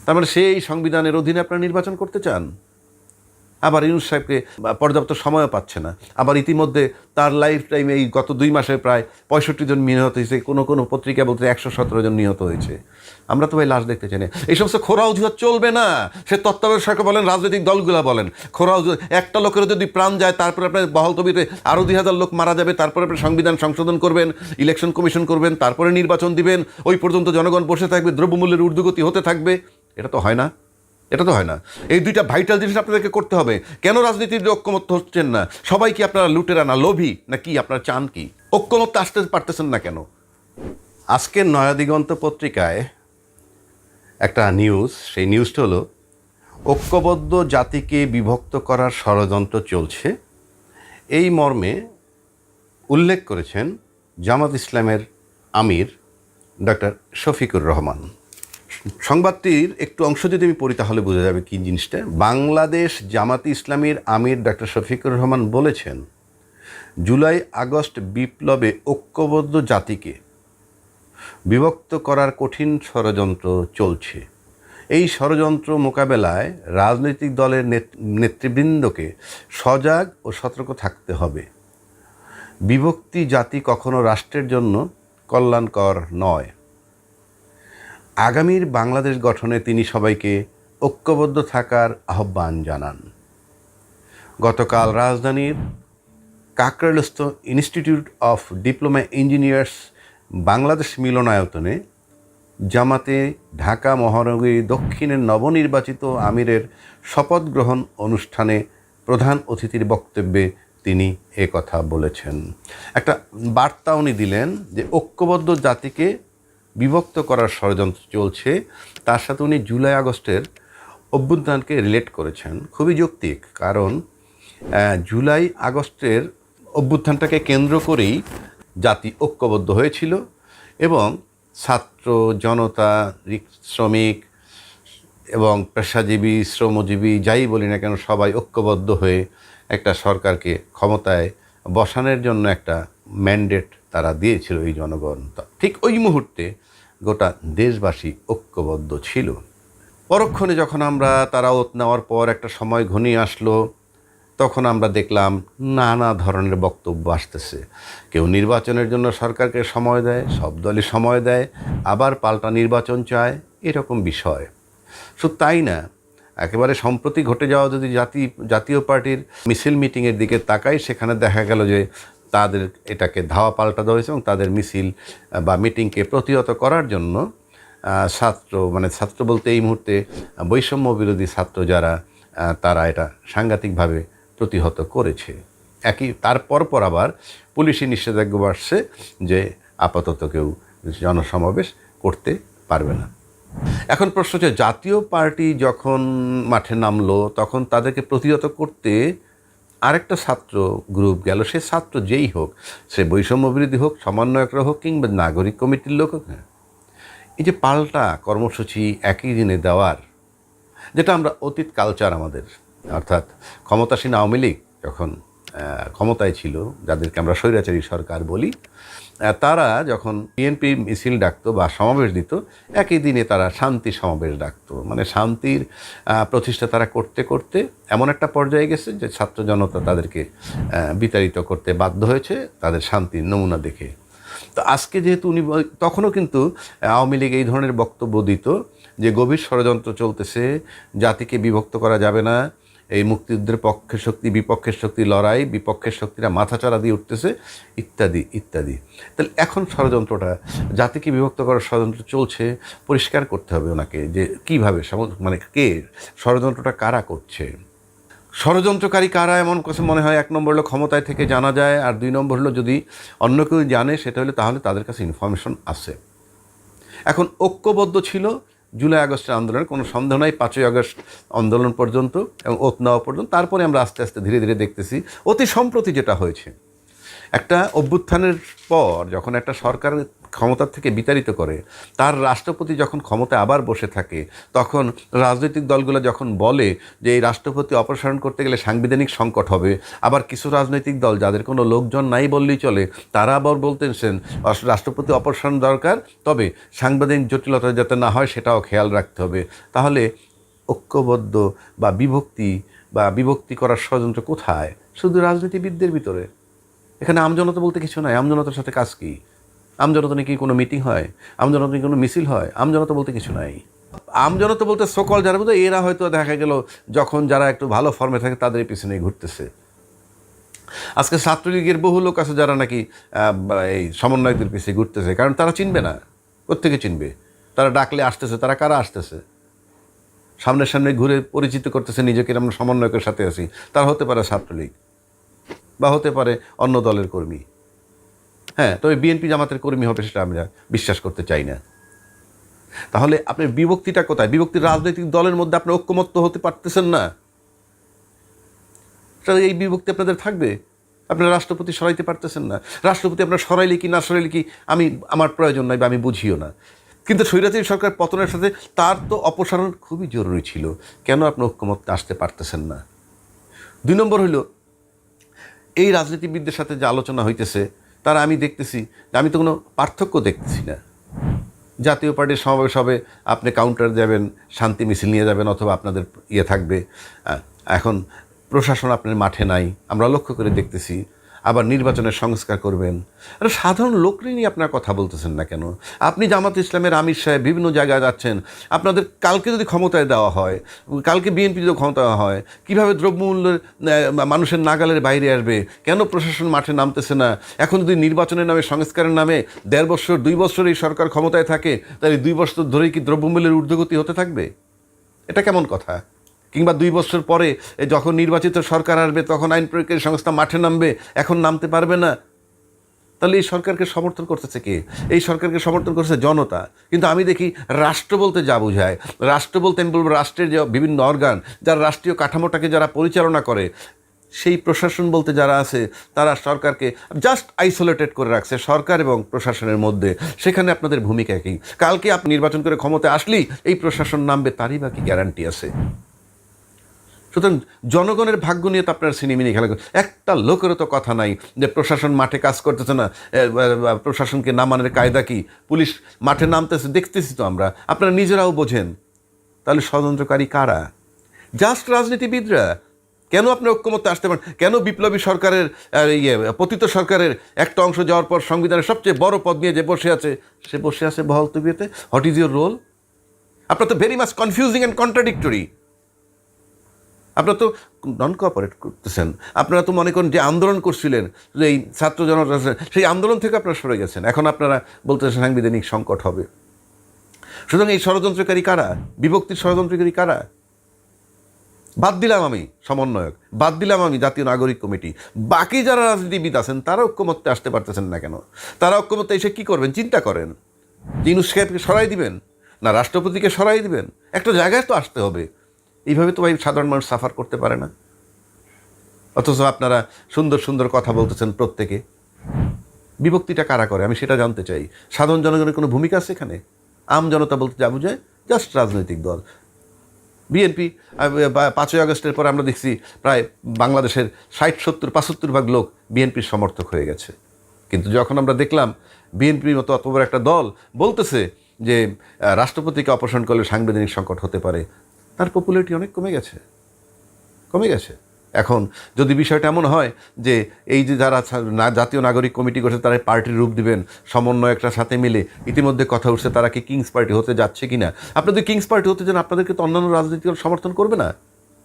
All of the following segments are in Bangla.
তার মানে সেই সংবিধানের অধীনে আপনারা নির্বাচন করতে চান। আবার ইউনূস সাহেবকে পর্যাপ্ত সময়ও পাচ্ছে না। আবার ইতিমধ্যে তার লাইফ টাইমে এই গত 2 মাসে প্রায় 65 জন নিহত হয়েছে, কোনো কোনো পত্রিকা বলতে 117 জন নিহত হয়েছে। আমরা তো ভাই লাশ দেখতে চাই না। এই সমস্ত খোরা অজুহাত চলবে না। সে তত্ত্বাবধায়ক সরকার বলেন, রাজনৈতিক দলগুলো বলেন, খোরা অজুহাত। একটা লোকের যদি প্রাণ যায়, তারপরে আপনার বহাল তবিতে আরও 2000 লোক মারা যাবে, তারপরে আপনি সংবিধান সংশোধন করবেন, ইলেকশন কমিশন করবেন, তারপরে নির্বাচন দিবেন, ওই পর্যন্ত জনগণ বসে থাকবে, দ্রব্যমূল্যের ঊর্ধ্বগতি হতে থাকবে। এটা তো হয় না, এটা তো হয় না। এই দুইটা ভাইটাল জিনিস আপনাদেরকে করতে হবে। কেন রাজনীতির ঐক্যমত্য হচ্ছেন না? সবাই কি আপনারা লুটেরা না লোভী, না কি আপনারা চান কি? ঐক্যমত্য আসতে পারতেছেন না কেন? আজকের নয়াদিগন্ত পত্রিকায় একটা নিউজ, সেই নিউজটা হলো ঐক্যবদ্ধ জাতিকে বিভক্ত করার ষড়যন্ত্র চলছে, এই মর্মে উল্লেখ করেছেন জামাত ইসলামের আমির ডক্টর শফিকুর রহমান। সংবাদটির একটু অংশ যদি আমি পড়ি তাহলে বোঝা যাবে কী জিনিসটা। বাংলাদেশ জামাতি ইসলামীর আমির ডক্টর শফিকুর রহমান বলেছেন, জুলাই আগস্ট বিপ্লবে ঐক্যবদ্ধ জাতিকে বিভক্ত করার কঠিন ষড়যন্ত্র চলছে। এই ষড়যন্ত্র মোকাবেলায় রাজনৈতিক দলের নেতৃবৃন্দকে সজাগ ও সতর্ক থাকতে হবে। বিভক্তি জাতি কখনো রাষ্ট্রের জন্য কল্যাণকর নয়। আগামীর বাংলাদেশ গঠনে তিনি সবাইকে ঐক্যবদ্ধ থাকার আহ্বান জানান। গতকাল রাজধানীর কাকরাইলস্থ institute of diploma engineers Bangladesh মিলনায়তনে জামাতে ঢাকা মহানগরী দক্ষিণের নবনির্বাচিত আমিরের শপথ গ্রহণ অনুষ্ঠানে প্রধান অতিথির বক্তব্যে তিনি কথা বলেছেন। একটা বার্তা উনি দিলেন যে ঐক্যবদ্ধ জাতিকে বিভক্ত করার ষড়যন্ত্র চলছে। তার সাথে উনি জুলাই আগস্টের অভ্যুত্থানকে রিলেট করেছেন। খুবই যৌক্তিক, কারণ জুলাই আগস্টের অভ্যুত্থানটাকে কেন্দ্র করেই জাতি ঐক্যবদ্ধ হয়েছিল এবং ছাত্র জনতা, শ্রমিক এবং পেশাজীবী, শ্রমজীবী যাই বলি না কেন, সবাই ঐক্যবদ্ধ হয়ে একটা সরকারকে ক্ষমতায় বসানোর জন্য একটা ম্যান্ডেট তারা দিয়েছিল এই জনগণ। ঠিক ওই মুহূর্তে গোটা দেশবাসী ঐক্যবদ্ধ ছিল। পরক্ষণে যখন আমরা তারা ওত নেওয়ার পর একটা সময় ঘনিয়ে আসলো, তখন আমরা দেখলাম নানা ধরনের বক্তব্য আসতেছে। কেউ নির্বাচনের জন্য সরকারকে সময় দেয়, সব দলই সময় দেয়, আবার পাল্টা নির্বাচন চায়, এরকম বিষয়। শুধু তাই না, একেবারে সম্প্রতি ঘটে যাওয়া যদি জাতীয় পার্টির মিছিল মিটিংয়ের দিকে তাকাই, সেখানে দেখা গেল যে তাদের এটাকে ধাওয়া পাল্টা দেওয়া হয়েছে এবং তাদের মিছিল বা মিটিংকে প্রতিহত করার জন্য ছাত্র বলতে এই মুহূর্তে বৈষম্য বিরোধী ছাত্র যারা, তারা এটা সাংঘাতিকভাবে প্রতিহত করেছে। তারপর আবার পুলিশি নিষেধাজ্ঞা আসছে যে আপাতত কেউ জনসমাবেশ করতে পারবে না। এখন প্রশ্ন হচ্ছে, জাতীয় পার্টি যখন মাঠে নামলো তখন তাদেরকে প্রতিহত করতে আরেকটা ছাত্র গ্রুপ গেল। সে ছাত্র যেই হোক, সে বৈষম্য বিরোধী হোক, সমন্বয়করা হোক, কিংবা নাগরিক কমিটির লোক হোক, এই যে পাল্টা কর্মসূচি একই দিনে দেওয়ার, যেটা আমরা অতীত কালচার আমাদের, অর্থাৎ ক্ষমতাসীন আওয়ামী লীগ যখন ক্ষমতায় ছিল, যাদেরকে আমরা স্বৈরাচারী সরকার বলি, তারা যখন বিএনপি মিছিল ডাকতো বা সমাবেশ দিত, একই দিনে তারা শান্তি সমাবেশ ডাকতো। মানে শান্তির প্রতিষ্ঠা তারা করতে করতে এমন একটা পর্যায়ে গেছে যে ছাত্র জনতা তাদেরকে বিতাড়িত করতে বাধ্য হয়েছে তাদের শান্তির নমুনা দেখে। তো আজকে যেহেতু উনি, তখনও কিন্তু আওয়ামী লীগ এই ধরনের বক্তব্য দিত যে গভীর ষড়যন্ত্র চলতেছে, জাতিকে বিভক্ত করা যাবে না, এই মুক্তিযুদ্ধের পক্ষের শক্তি বিপক্ষের শক্তি লড়াই, বিপক্ষের শক্তিরা মাথাচাড়া দিয়ে উঠতেছে, ইত্যাদি ইত্যাদি। তাহলে এখন ষড়যন্ত্রটা, জাতিকে বিভক্ত করার ষড়যন্ত্র চলছে, পরিষ্কার করতে হবে ওনাকে যে কীভাবে, মানে কে ষড়যন্ত্রটা কারা করছে, ষড়যন্ত্রকারী কারা। এমন কথা মনে হয় 1 নম্বর হলো ক্ষমতায় থেকে জানা যায়, আর 2 নম্বর হলো যদি অন্য কেউ জানে সেটা হলে তাহলে তাদের কাছে ইনফরমেশন আছে। এখন ঐক্যবদ্ধ ছিল জুলাই আগস্টের আন্দোলনের কোনো সন্দেহ নাই, 5ই আগস্ট আন্দোলন পর্যন্ত এবং ওত নেওয়া পর্যন্ত। তারপরে আমরা আস্তে আস্তে ধীরে ধীরে দেখতেছি অতি সম্প্রতি যেটা হয়েছে, একটা অভ্যুত্থানের পর যখন একটা সরকার ক্ষমতার থেকে বিতাড়িত করে, তার রাষ্ট্রপতি যখন ক্ষমতায় আবার বসে থাকে, তখন রাজনৈতিক দলগুলো যখন বলে যে এই রাষ্ট্রপতি অপসারণ করতে গেলে সাংবিধানিক সংকট হবে, আবার কিছু রাজনৈতিক দল যাদের কোনো লোকজন নাই বললেই চলে, তারা আবার বলতেছেন রাষ্ট্রপতি অপসারণ দরকার, তবে সাংবিধানিক জটিলতা যাতে না হয় সেটাও খেয়াল রাখতে হবে। তাহলে ঐক্যবদ্ধ বা বিভক্তি করার ষড়যন্ত্র কোথায়? শুধু রাজনীতিবিদদের ভিতরে। এখানে আমজনতা বলতে কিছু নাই। আমজনতার সাথে কাজ কি? আমজনতা নাকি কোনো মিটিং হয়? আমজনতা নাকি কোনো মিছিল হয়? আমজনতা বলতে কিছু নাই। আমজনতা বলতে সকল যারা বলতে এরা হয়তো দেখা গেল যখন যারা একটু ভালো ফর্মে থাকে তাদের পিছনে ঘুরতেছে। আজকে ছাত্রলীগের বহু লোক আছে যারা নাকি এই সমন্বয়কদের পিছিয়ে ঘুরতেছে, কারণ তারা চিনবে না। প্রত্যেকে চিনবে তারা ডাকলে আসতেছে, তারা কারা আসতেছে, সামনে সামনে ঘুরে পরিচিত করতেছে নিজেকে, আমরা সমন্বয়কের সাথে আছি। তারা হতে পারে ছাত্রলীগ বা হতে পারে অন্য দলের কর্মী। হ্যাঁ, তবে বিএনপি জামাতের কর্মী হবে সেটা আমরা বিশ্বাস করতে চাই না। তাহলে আপনার বিভক্তিটা কোথায়? বিভক্তির রাজনৈতিক দলের মধ্যে আপনি ঐক্যমত্য হতে পারতেছেন না। এই বিভক্তি আপনাদের থাকবে। আপনারা রাষ্ট্রপতি সরাইতে পারতেছেন না। রাষ্ট্রপতি আপনার সরাইলে কি না সরাইলে কি আমার প্রয়োজন নাই বা আমি বুঝিও না। কিন্তু স্বৈরাচারী সরকার পতনের সাথে তার তো অপসারণ খুবই জরুরি ছিল। কেন আপনি ঐক্যমত্যে আসতে পারতেছেন না? 2 নম্বর হইল, এই রাজনীতিবিদদের সাথে যে আলোচনা হইতেছে তারা আমি দেখতেছি যে আমি তো কোনো পার্থক্য দেখতেছি না। জাতীয় পার্টির সমাবেশ হবে, আপনি কাউন্টার যাবেন, শান্তি মিছিল নিয়ে যাবেন, অথবা আপনাদের থাকবে। এখন প্রশাসন আপনার মাঠে নাই, আমরা লক্ষ্য করে দেখতেছি। আবার নির্বাচনের সংস্কার করবেন। আর সাধারণ লোকরে নিয়ে আপনার কথা বলতেছেন না কেন? আপনি জামাত ইসলামের আমির সাহেব বিভিন্ন জায়গায় যাচ্ছেন, আপনাদের কালকে যদি ক্ষমতায় দেওয়া হয়, কালকে বিএনপি যদি ক্ষমতায় হয়, কীভাবে দ্রব্যমূল্যের মানুষের নাগালের বাইরে আসবে? কেন প্রশাসন মাঠে নামতেছে না? এখন যদি নির্বাচনের নামে, সংস্কারের নামে 1.5 বছর 2 বছর এই সরকার ক্ষমতায় থাকে, তাহলে 2 বছর ধরেই কি দ্রব্যমূল্যের ঊর্ধ্বগতি হতে থাকবে? এটা কেমন কথা? কিংবা 2 বছর পরে যখন নির্বাচিত সরকার আসবে তখন আইন প্রয়োগকারী সংস্থা মাঠে নামবে, এখন নামতে পারবে না। তাহলে এই সরকারকে সমর্থন করতেছে কে? এই সরকারকে সমর্থন করছে জনতা। কিন্তু আমি দেখি রাষ্ট্র বলতে যা বোঝায়, রাষ্ট্র বলতে আমি বলবো রাষ্ট্রের যে বিভিন্ন অর্গান, যারা রাষ্ট্রীয় কাঠামোটাকে যারা পরিচালনা করে, সেই প্রশাসন বলতে যারা আছে তারা সরকারকে জাস্ট আইসোলেটেড করে রাখছে সরকার এবং প্রশাসনের মধ্যে। সেখানে আপনাদের ভূমিকা কী? কালকে আপনি নির্বাচন করে ক্ষমতায় আসলেই এই প্রশাসন নামবে, তারই বা কি গ্যারান্টি আছে? সুতরাং জনগণের ভাগ্য নিয়ে তো আপনার সিনেমিনি খেলা করেন। একটা লোকেরও তো কথা নাই যে প্রশাসন মাঠে কাজ করতেছে না, প্রশাসনকে নামানোর কায়দা কি, পুলিশ মাঠে নামতেছে দেখতেছি তো আমরা, আপনারা নিজেরাও বোঝেন। তাহলে ষড়যন্ত্রকারী কারা? জাস্ট রাজনীতিবিদরা। কেন আপনি ঐক্যমত্যে আসতে পারেন? কেন বিপ্লবী সরকারের পতিত সরকারের একটা অংশ যাওয়ার পর সংবিধানের সবচেয়ে বড় পদ নিয়ে যে বসে আছে, সে বসে আছে বহাল তবিয়তে? What is your role? আপনার তো very much confusing and contradictory. আপনারা তো নন কোঅপারেট করতেছেন। আপনারা তো মনে করেন যে আন্দোলন করছিলেন, যে এই ছাত্র জনতা, সেই আন্দোলন থেকে আপনারা সরে গেছেন। এখন আপনারা বলতেছেন সাংবিধানিক সংকট হবে। সুতরাং এই ষড়যন্ত্রকারী কারা? বিভক্তির ষড়যন্ত্রকারী কারা? বাদ দিলাম আমি সমন্বয়ক, বাদ দিলাম আমি জাতীয় নাগরিক কমিটি, বাকি যারা রাজনীতিবিদ আছেন তারা ঐক্যমত্যে আসতে পারতেছেন না কেন? তারা ঐক্যমত্যে এসে কী করবেন চিন্তা করেন? ইউনূস সাহেবকে সরাই দিবেন না রাষ্ট্রপতিকে সরাই দিবেন? একটা জায়গায় তো আসতে হবে। এইভাবে তো ভাই সাধারণ মানুষ সাফার করতে পারে না। অথচ আপনারা সুন্দর সুন্দর কথা বলতেছেন প্রত্যেকে। বিভক্তিটা কারা করে আমি সেটা জানতে চাই। সাধারণ জনগণের কোনো ভূমিকা আছে এখানে? আম জনতা বলতে যা বুঝায় জাস্ট রাজনৈতিক দল। বিএনপি 5ই আগস্টের পর আমরা দেখছি প্রায় বাংলাদেশের 60-70-75% লোক বিএনপির সমর্থক হয়ে গেছে। কিন্তু যখন আমরা দেখলাম বিএনপির মতো অত বড় একটা দল বলতেছে যে রাষ্ট্রপতিকে অপসারণ করলে সাংবিধানিক সংকট হতে পারে, তার পপুলারিটি অনেক কমে গেছে। এখন যদি বিষয়টা এমন হয় যে এই যে যারা জাতীয় নাগরিক কমিটি করছে তারা পার্টির রূপ দিবেন, সমন্বয়কটার সাথে মিলে ইতিমধ্যে কথা উঠছে তারা কি কিংস পার্টি হতে যাচ্ছে কি না? আপনাদের কিংস পার্টি হতে যান, আপনাদেরকে তো অন্যান্য রাজনৈতিক দল সমর্থন করবে না?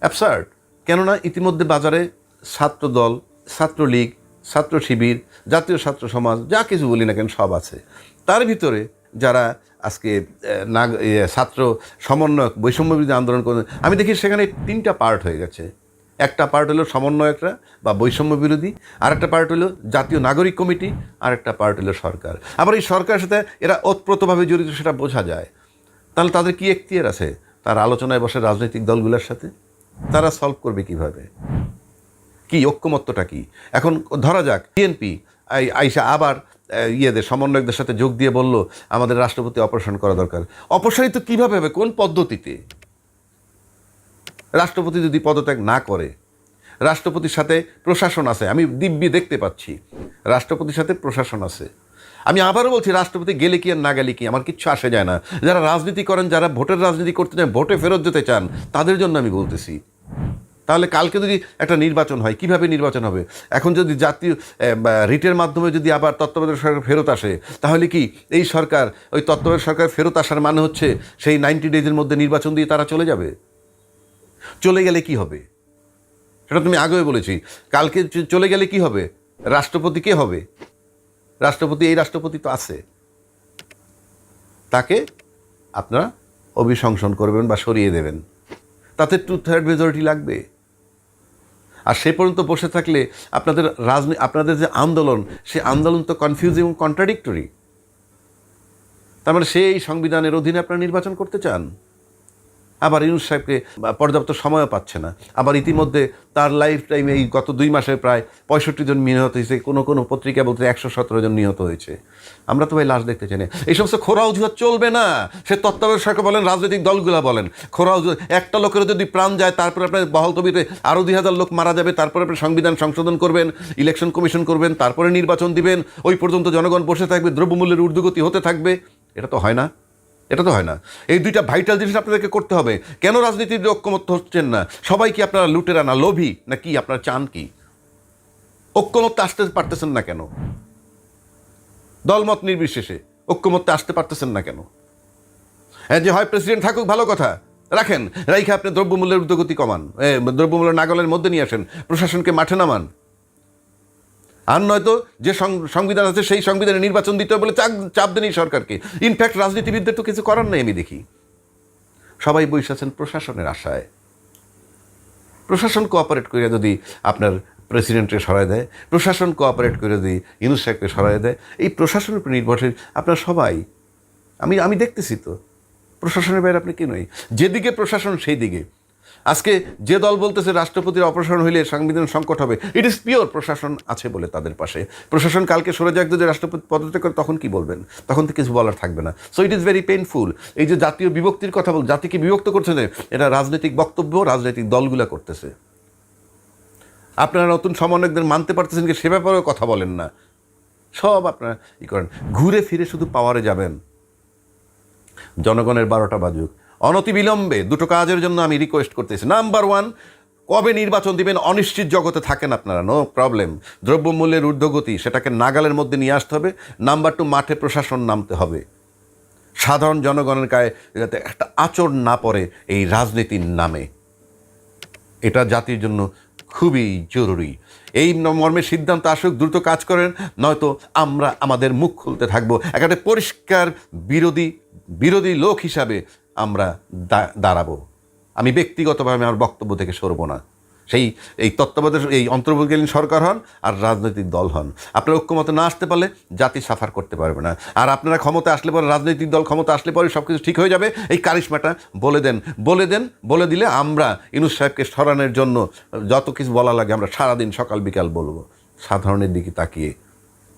অ্যাবসার্ড। কেননা ইতিমধ্যে বাজারে ছাত্র দল, ছাত্রলীগ, ছাত্র শিবির, জাতীয় ছাত্র সমাজ, যা কিছু বলি না কেন সব আছে। তার ভিতরে যারা আজকে ছাত্র সমন্বয়ক বৈষম্যবিরোধী আন্দোলন করে, আমি দেখি সেখানে 3টা পার্ট হয়ে গেছে। একটা পার্ট হলো সমন্বয়করা বা বৈষম্য বিরোধী, আর একটা পার্ট হলো জাতীয় নাগরিক কমিটি, আর একটা পার্ট হলো সরকার। আবার এই সরকারের সাথে এরা ওতপ্রোতভাবে জড়িত সেটা বোঝা যায়। তাহলে তাদের কি এখতিয়ার আছে? তারা আলোচনায় বসে রাজনৈতিক দলগুলোর সাথে তারা সলভ করবে কিভাবে? কি ঐক্যমত্যটা কি? এখন ধরা যাক বিএনপি আইসা আবার ইয়েদের সমন্বয়কদের সাথে যোগ দিয়ে বলল আমাদের রাষ্ট্রপতি অপারেশন করা দরকার। অপসারিত কীভাবে হবে, কোন পদ্ধতিতে? রাষ্ট্রপতি যদি পদত্যাগ না করে, রাষ্ট্রপতির সাথে প্রশাসন আছে, আমি দিব্যি দেখতে পাচ্ছি রাষ্ট্রপতির সাথে প্রশাসন আছে। আমি আবারও বলছি, রাষ্ট্রপতি গেলে কি আর না গেলে কি, আমার কিচ্ছু আসে যায় না। যারা রাজনীতি করেন, যারা ভোটের রাজনীতি করতে চান, ভোটে ফেরত যেতে চান, তাদের জন্য আমি বলতেছি। তাহলে কালকে যদি একটা নির্বাচন হয়, কিভাবে নির্বাচন হবে? এখন যদি জাতীয় রিটের মাধ্যমে যদি আবার তত্ত্বাবধায়ক সরকার ফেরত আসে, তাহলে কি এই সরকার, ওই তত্ত্বাবধায়ক সরকার ফেরত আসার মানে হচ্ছে সেই 90 ডেজের মধ্যে নির্বাচন দিয়ে তারা চলে যাবে? চলে গেলে কি হবে সেটা তুমি আগেও বলেছি। কালকে চলে গেলে কি হবে? রাষ্ট্রপতি কে হবে? রাষ্ট্রপতি, এই রাষ্ট্রপতি তো আছে, তাকে আপনারা অভিশংসন করবেন বা সরিয়ে দেবেন। তাতে 2/3 মেজরিটি লাগবে। আর সে পর্যন্ত বসে থাকলে আপনাদের যে আন্দোলন, সে আন্দোলন তো কনফিউজিং এবং কন্ট্রাডিক্টরি। তার মানে সেই সংবিধানের অধীনে আপনারা নির্বাচন করতে চান। আবার ইউনূস সাহেবকে পর্যাপ্ত সময়ও পাচ্ছে না। আবার ইতিমধ্যে তার লাইফ টাইমে এই গত 2 মাসে প্রায় 65 জন নিহত হয়েছে, কোনো কোনো পত্রিকা বলতে 117 জন নিহত হয়েছে। আমরা তো ভাই লাশ দেখতে চাই না। এই সমস্ত খোরা অজুহাত চলবে না। সে তত্ত্বাবধায়ক সরকার বলেন, রাজনৈতিক দলগুলা বলেন, খোরা অজুহাত। একটা লোকেরও যদি প্রাণ যায়, তারপরে আপনার বহাল তবিতে আরও 2000 লোক মারা যাবে, তারপরে আপনি সংবিধান সংশোধন করবেন, ইলেকশন কমিশন করবেন, তারপরে নির্বাচন দিবেন। ওই পর্যন্ত জনগণ বসে থাকবে, দ্রব্যমূল্যের ঊর্ধ্বগতি হতে থাকবে। এটা তো হয় না, এটা তো হয় না। এই দুইটা ভাইটাল জিনিস আপনাদেরকে করতে হবে। কেন রাজনীতির ঐক্যমত্য হচ্ছেন না? সবাই কি আপনারা লুটেরা না লোভী, না কি আপনারা চান কি? ঐক্যমত্য আসতে পারতেছেন না কেন? দলমত নির্বিশেষে ঐক্যমত্যে আসতে পারতেছেন না কেন? হ্যাঁ, যে হয় প্রেসিডেন্ট থাকুক, ভালো কথা, রাখেন, রাইখে আপনি দ্রব্যমূল্যের ঊর্ধ্বগতি কমান, দ্রব্যমূল্য নাগলের মধ্যে নিয়ে আসেন, প্রশাসনকে মাঠে নামান। আর নয়তো যে সংবিধান আছে সেই সংবিধানে নির্বাচন দিতে হবে বলে চাপ দেন এই সরকারকে। ইনফ্যাক্ট রাজনীতিবিদদের তো কিছু করার নাই। আমি দেখি সবাই বসে আছেন প্রশাসনের আশায়। প্রশাসন কোঅপারেট করে যদি আপনার প্রেসিডেন্টকে সরায় দেয়, প্রশাসন কোঅপারেট করে যদি ইউনূস সাহেবকে সরায় দেয়, এই প্রশাসনের উপর নির্ভরশীল আপনারা সবাই। আমি দেখতেছি তো, প্রশাসনের বাইরে আপনি কি নই। যেদিকে প্রশাসন সেই দিকে। আজকে যে দল বলতেছে রাষ্ট্রপতির অপারেশন হইলে সংবিধান সংকট হবে, ইট ইজ পিওর প্রশাসন আছে বলে তাদের পাশে। প্রশাসন কালকে সরে যাক, যদি রাষ্ট্রপতি পদত্যাগ করে, তখন কি বলবেন? তখন তো কিছু বলার থাকবে না। So it is very painful. এই যে জাতীয় বিভক্তির কথা বল, জাতিকে বিভক্ত করছে না, এটা রাজনৈতিক বক্তব্য রাজনৈতিক দলগুলা করতেছে। আপনারা নতুন সমন্বয়কদের মানতে পারতেছেন কি, সে ব্যাপারেও কথা বলেন না। সব আপনারা ই করেন, ঘুরে ফিরে শুধু পাওয়ারে যাবেন। জনগণের 12টা বাজুক, অনতিবিলম্বে দুটো কাজের জন্য আমি রিকোয়েস্ট করতেছি। নাম্বার 1, কবে নির্বাচন দিবেন? অনিশ্চিত জগতে থাকেন আপনারা, নো প্রবলেম। দ্রব্যমূল্যের ঊর্ধ্বগতি, সেটাকে নাগালের মধ্যে নিয়ে আসতে হবে। নাম্বার 2, মাঠে প্রশাসন নামতে হবে। সাধারণ জনগণের গায়ে যাতে একটা আঁচড় না পড়ে এই রাজনীতির নামে, এটা জাতির জন্য খুবই জরুরি। এই মর্মে সিদ্ধান্ত আসুক, দ্রুত কাজ করেন, নয়তো আমরা আমাদের মুখ খুলতে থাকবো। একটা পরিষ্কার বিরোধী লোক হিসাবে আমরা দাঁড়াবো। আমি ব্যক্তিগতভাবে আমার বক্তব্য থেকে সরব না। এই তত্ত্বাবধায়ক, এই অন্তর্বর্তীকালীন সরকার হন আর রাজনৈতিক দল হন, আপনারা ঐক্যমতে না আসতে পারলে জাতি সাফার করতে পারবে না। আর আপনারা ক্ষমতা আসলে পরে, রাজনৈতিক দল ক্ষমতা আসলে পরে সব কিছু ঠিক হয়ে যাবে। এই কারিশমাটা বলে দিলে আমরা ইউনূস সাহেবকে সরানোর জন্য যত কিছু বলা লাগে আমরা সারাদিন সকাল বিকাল বলবো। সাধারণের দিকে তাকিয়ে